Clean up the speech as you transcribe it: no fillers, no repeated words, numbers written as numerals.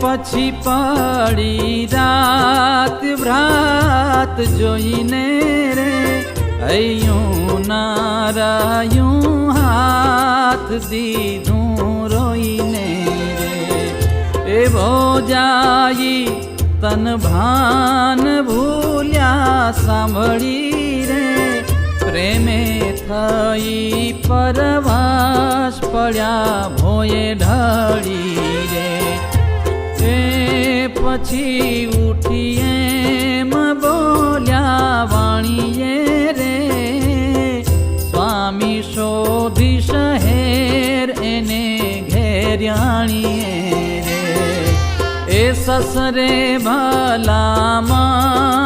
પછી પડી રાત ભ્રાત જોઈને રે હૈયું નારાયું હાથ દીધું રોઈને રે એવો જાઈ તન ભાન ભૂલ્યા સાંભળી રે પ્રેમે થઈ પરવાસ પડ્યા ભોયે ઢળી રે એ પછી ઉઠીએ એમ બોલ્યા વાણીએ રે સ્વામી શોધી શહેર એને ઘેર્યાણીએ રે એ સસરે ભલામાં